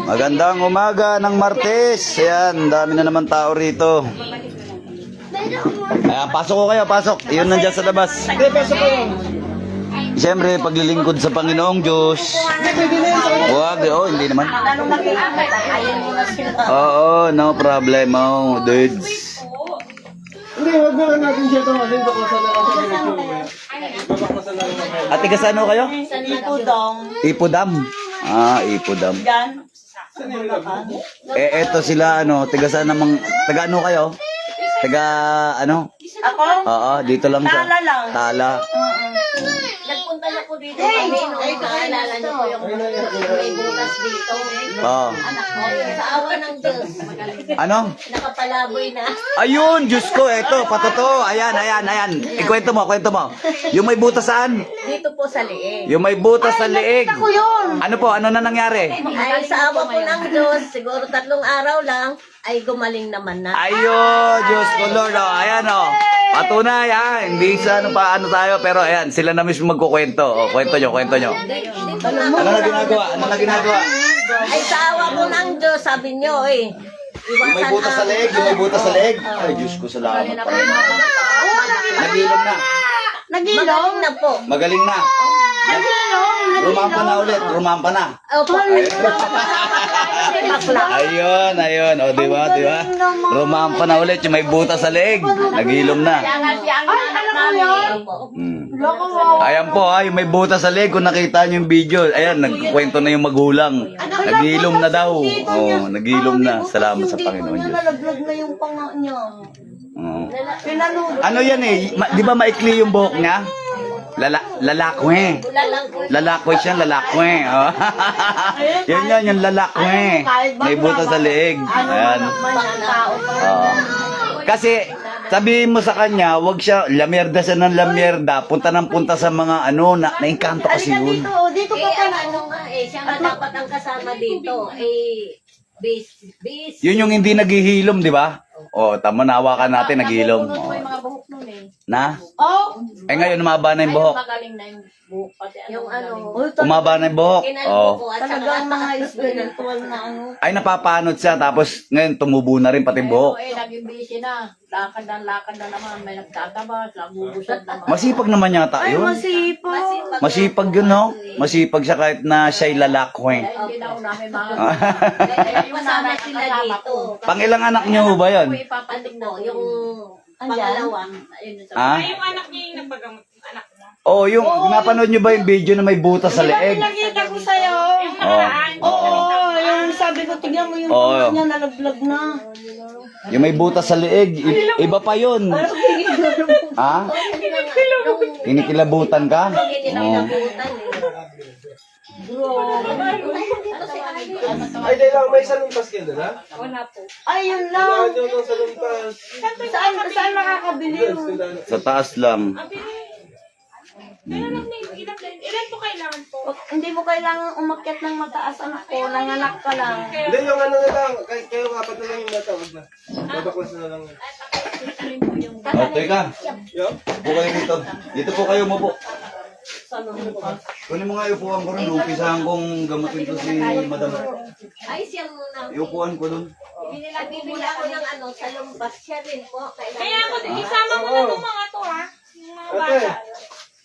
Magandang umaga ng Martes. Ayan, dami na naman tao rito. Ayan, pasok ko kayo, pasok. Iyon nandiyan sa labas. Hindi, pasok ko yun. Siyempre, paglilingkod sa Panginoong Diyos. Huwag, hindi naman. Oo, no problem, dudes. Hindi, wag na lang natin siya ito kasi baklasan na lang sa YouTube. Babaklasan na lang naman. At tiga saan ho kayo? Ipudong. Ipodam. Ipodam. Yan. Saan yung lab? Eto sila, tiga saan namang, taga ano kayo? Taga, ano? Ako? Oo, dito lang siya. Tala lang. Tala. Nagpunta na po dito kami nung naalala niyo po yung may bukas dito. Oo. Sa awa ng Diyos, Ano? nakapalaboy na. Ayun, Diyos ko, eto, patoto. Ayan. Ikwento mo, kwento mo. Yung may butas saan? Dito po sa liig. Yung may butas sa leeg. Ako yun. Ano po, ano na nangyari? Ay sa awa po ng Diyos, siguro 3 araw lang, ay gumaling naman na. Ayun, Diyos ko, Lord. Ayan, patunay, hindi sa ano tayo, pero ayan, sila na mismo magkukwento. Kwento nyo. Dito na. Ano na ginagawa? Ay sa awa po ng Diyos, sabi niyo Yung may butas sa leeg, Ay, Diyos ko, salamat. Nagilom na. Magaling na po. Magaling na. Rumampa na ulit, Opo. Ayun. Di ba? Rumampa na ulit yung may butas sa leeg. Nagilom na. Ayan po, yung may butas sa leeg. Kung nakita nyo yung video, ayan, nagkwento na yung magulang. Nagilom na daw. Nagilom na. Salamat sa Panginoon Diyos. Nalalaglag na yung panga niya. Ano yan di ba maikli yung buhok niya? Lalakwe. Lalakwe siya, lalakwe. Yan, yung lalakwe. May butas sa leeg. Ayan. Kasi, sabihin mo sa kanya, wag siya, lamierda siya ng lamierda, punta sa mga naingkanto kasi yun. Dito ka pala. Siya nga dapat ang kasama dito. Base. Yun yung hindi naghihilom, di ba? Tama, nahawakan natin, naghihilom. mga buhok nun Na? Oh. Ngayon, umaba na yung buhok. Magaling na yung buhok pati. Yung Umaba na yung buhok. Talagang mga spiritual na Ay, napapanot siya, tapos ngayon, tumubo na rin pati buhok. naging busy na. Lakad na naman. May nagtatabas, nagugusad naman. Masipag naman yata Ay, yun. masipag. Masipag yun, no? Masipag siya kahit na siya'y lalakwe. Hindi na ako namin mga... Yung kasama sila dito. Pangilang anak niyo ba yan? Ipapatik na yung pangalawa. Ah? Yung anak niya yung nagpagamot, anak mo. Yung napanood niyo ba yung video na may butas sa leeg? Nakita ko sa'yo. Yung nakaraan. Oo, yung sabi ko, tignan mo yung Oo. panga niya, nalaglag na. Yung may butas sa leeg, iba pa yun. Ha? Kinikilabutan ka? Ay, di lang, may salumpas kayo doon, ha? Wala po. Ayun lang. Ano yung salumpas? Saan makakabili yun? Sa taas lang. Pero lang na yung ilan po kailangan po? Hindi mo kailangan umakyat ng mataas, anak ko. Nanganak ka lang. Hindi, yung ano na lang. Kayo apat na lang yung mata, wag na. Babaklas na lang. Teka. Yo? Upo kayo dito. Dito po kayo, mupo. Kunin mo nga yung upuan ko rin. Umpisahan kong gamutin to si madam. Ay, siya muna. Iupuan ko dun. Nagbibili ako ng sa lumpas. Siya rin po. Kaya ako, isama mo na itong mga to ha. Yung mga Ate, bata.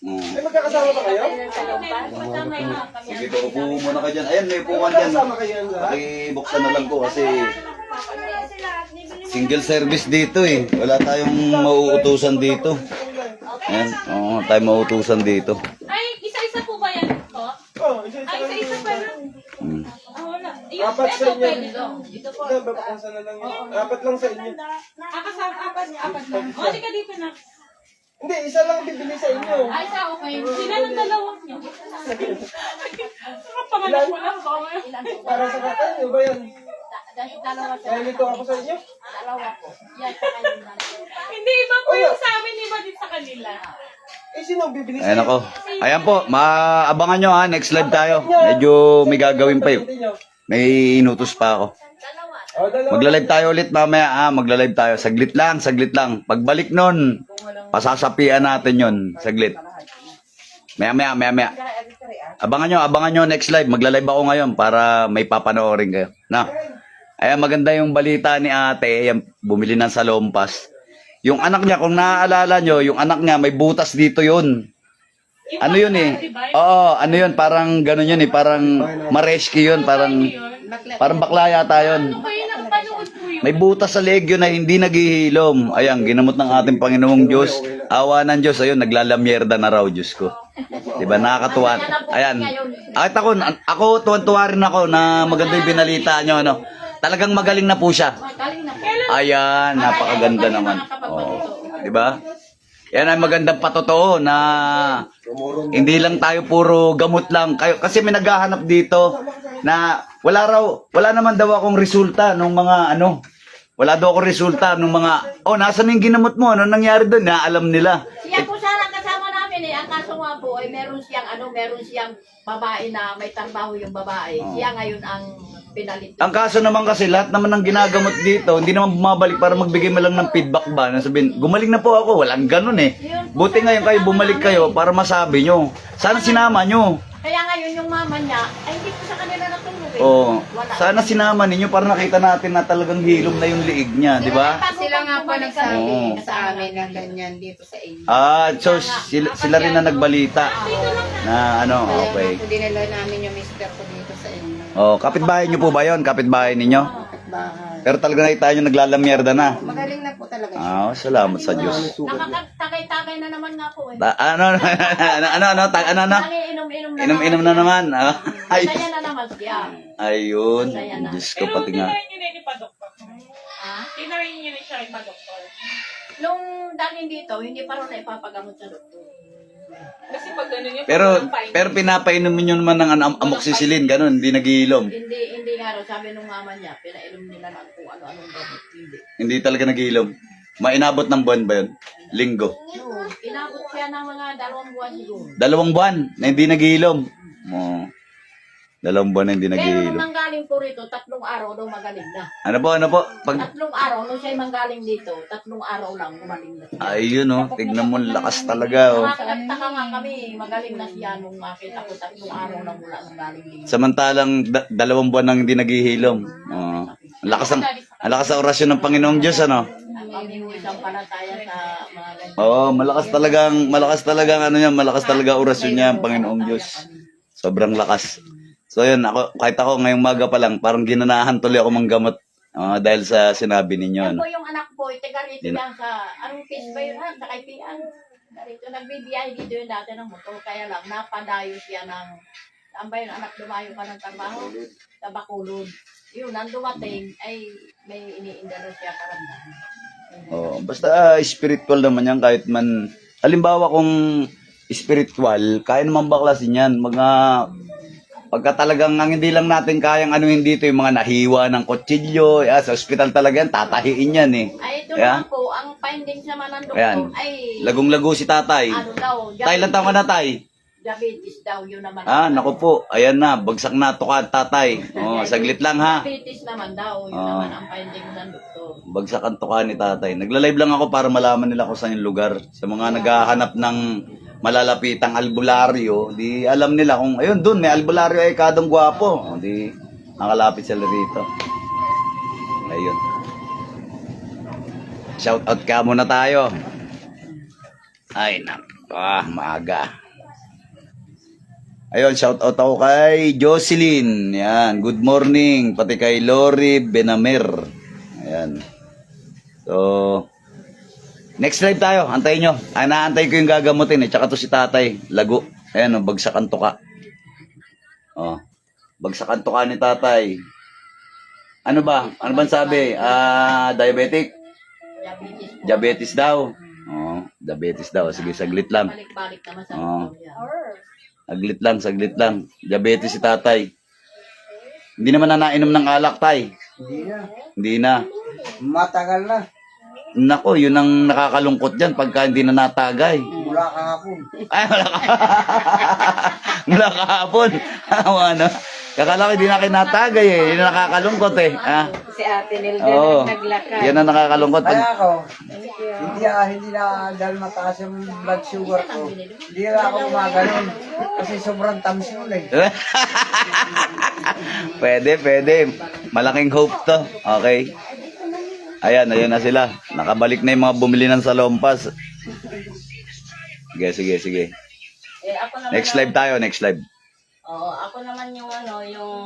ay magkakasama ba kayo? Kasama yung mga kami. Sige po, upo muna ka dyan. Ayan, may upuan dyan. Magkakasama kayo yan lahat? Pakibuksan na lang ko kasi single service dito Wala tayong mauutusan dito. Ayan, tayo mauutusan dito. Ay, isa-isa po ba yan po? Oo, isa-isa Ay, lang. isa-isa pa lang. Wala. Apat sa Ito inyo. pwede lang. Ito po. Hindi, babaklasan na lang yun. Apat lang sa inyo. Kasama, apat lang. O, di ka dito na. Hindi, isa lang bibili sa inyo. Ay, sa okay. Sila ng dalawang niyo. Pangalan ko lang. Para sa katan, yun ba yan? Dalawa Kaya nito ako sa inyo? Dalawa po. Yan, sa kanila. Hindi, iba po yung sa amin, iba din sa kanila. Sino ang bibili sa Ayan inyo? ako. Ayan po, maabangan nyo next live tayo. Medyo may gagawin pa yun. May inutos pa ako. Dalawa. Magla-live tayo ulit mamaya, magla-live tayo. Saglit lang. Pagbalik nun, pasasapian natin yon. Saglit. Maya. Abangan nyo next live. Magla-live ako ngayon para may papanoorin kayo. Na. Ayan, maganda yung balita ni ate. Ayan, bumili ng salompas. Yung anak niya, kung naaalala nyo, yung anak niya, may butas dito yun. Ano yun eh? Oo, ano yun? Parang gano'n yun eh. Parang ma-rescue yun. Parang bakla yata yun. Kayo nang panood po yun. May butas sa leeg yun na hindi naghihilom. Ayan, ginamot ng ating Panginoong Diyos. Awa ng Diyos. Ayun, naglalamyerda na raw, Diyos ko. Diba, nakakatuwa. Ayan. Kahit ako, tuwan-tuwa rin ako na maganda yung binalita nyo, ano. Talagang magaling na po siya. Ayan, napakaganda naman. Oh, diba? Yan ay magandang patotoo na hindi lang tayo puro gamot lang. Kasi may naghahanap dito na wala naman daw akong resulta nung mga ano. Wala daw akong resulta nung mga, nasan yung ginamot mo? Ano nangyari doon? Na alam nila. Siya po sana kasama namin eh. Ang kaso nga po ay meron siyang babae na may trabaho yung babae. Siya ngayon ang pinalit. Ang kaso naman kasi, lahat naman ng ginagamot dito, hindi naman bumabalik para magbigay mo lang ng feedback ba? Na sabihin, gumaling na po ako. Walang ganun eh. Buti ngayon kayo, bumalik kayo para masabi nyo. Sana sinama nyo. Kaya ngayon yung mama niya, ay hindi po sa kanila natulog eh. Oh, Wala. sana sinama ninyo para nakita natin na talagang hilom na yung liig niya, di ba? Sila nga po Oo. nagsabi sa amin ng ganyan dito sa inyo. So sila rin na nagbalita na ano, okay. Kaya po dinala namin yung mister ko dito sa inyo. Oh, kapitbahay niyo po ba 'yon? Kapitbahay ninyo? Bahay. Pero talaga nakita niyo naglalamyerda na. Magaling na po talaga siya. Salamat sa Diyos. Nakakatagay-tagay na naman nga po eh. Ano? Lagi inom-inom na Inom-inom na naman. Ay, Masaya na naman siya. ayun. Diyos ko Pero pati nga. tinarin nyo na yun pa-doktor. Ha? Tinarin nyo na siya ipa-doktor. Nung dating dito, hindi pa rin na ipapagamot sa doktor. Kasi pag gano'n yung Pero pinapainom niyo naman ng amoxicillin, ganun, hindi naghihilom. Hindi nga raw, sabi nung mama niya, pinainom nila ng kung ano-anong gamot. Hindi. Hindi talaga naghihilom. Mainabot ng buwan ba 'yon? Linggo. No, inabot siya ng mga 2 buwan siguro. 2 buwan na hindi naghihilom. 2 buwan na hindi Pero nung naghihilom. manggaling po rito, 3 araw daw magaling na. Ano po? 3 araw, nung siya'y manggaling dito, 3 araw lang gumaling na siya. Ayun tignan mo, lakas talaga Nakakataka nga kami, magaling na siya nung makita ko 3 araw lang mula nung galing dito. Samantalang 2 buwan nang hindi naghihilom. Ang lakas sa orasyon ng Panginoong Diyos, ano? Kami yung isang palataya sa mga ganyan. Malakas talaga orasyon niya ang Panginoong Diyos. Sobrang lakas. So yun, kahit ako ngayong maga pa lang, parang ginanahan tuloy ako manggamot dahil sa sinabi ninyo. Yan Ano? po yung anak po, taga rito yan sa, anong piece ba yun ha? Sa Kaipian. Dito, nagbibiyahe dito yun dati ng motor, kaya lang, napadayo siya ng, saan ba yun, anak lumayo ka ng trabaho? Sa Bacolod. Yun, nang dumating, ay may iniindalo siya karamdaman. Basta spiritual naman yan kahit man, halimbawa kung spiritual, kaya naman baklasin yan. Pagka talagang ang hindi lang natin kayang anuhin dito, yung mga nahiwa ng kutsilyo, sa ospital talaga yan, tatahiin yan eh. Ay, ito Ayan. naman po, ang findings naman ng doktor, Ayan. ay, Lagong-lago si tatay. ano daw, Tay, ilang taon ka na, tay? diabetes daw, yun naman. Naku po, ayan na, bagsak na tuka, tatay. Saglit lang ha. Diabetes naman daw, yun naman ang findings ng doktor. Bagsak ang tuka ni tatay. Nagla-live lang ako para malaman nila kung saan yung lugar. Sa mga naghahanap ng malalapitang albularyo, di alam nila kung, ayun, dun, may albularyo ay kadong gwapo. Di, nakalapit sila rito. Ayun. Shout out ka muna tayo. Ay, maaga. Ayun, shout out ako kay Jocelyn. Yan, good morning. Pati kay Lori Benamer. Ayan. So, next live tayo. Antayin nyo. Naantay ko yung gagamutin. Tsaka to si tatay. Lago. Ayan, bagsak ang tuka. Bagsak ang tuka ni tatay. Ano ba? Ano ba sabi? Diabetic? Diabetes daw. Diabetes daw. Sige, saglit lang. Balik-balik naman sa Oo. doktor yan. Saglit lang. Diabetes si tatay. Hindi naman na nainom ng alak, tay. Hindi na. Matagal na. Nako, yun ang nakakalungkot dyan pagka hindi na natagay. Mula kahapon. Ay, wala kahapon. Ano? Kakala ko hindi na kinatagay eh. Yun ang nakakalungkot eh. Si Ate Nilda Oo. naglakad. Yan ang nakakalungkot. Kaya Pag, ako, hindi na dahil mataas yung blood sugar ko. Hindi na ako gumaganon. Kasi sobrang tamis yun eh. pwede. Malaking hope to. Okay. Ayan na sila. Nakabalik na yung mga bumili ng salompas. Sige. Eh, ako naman Next live tayo, next live. Oo, ako naman yung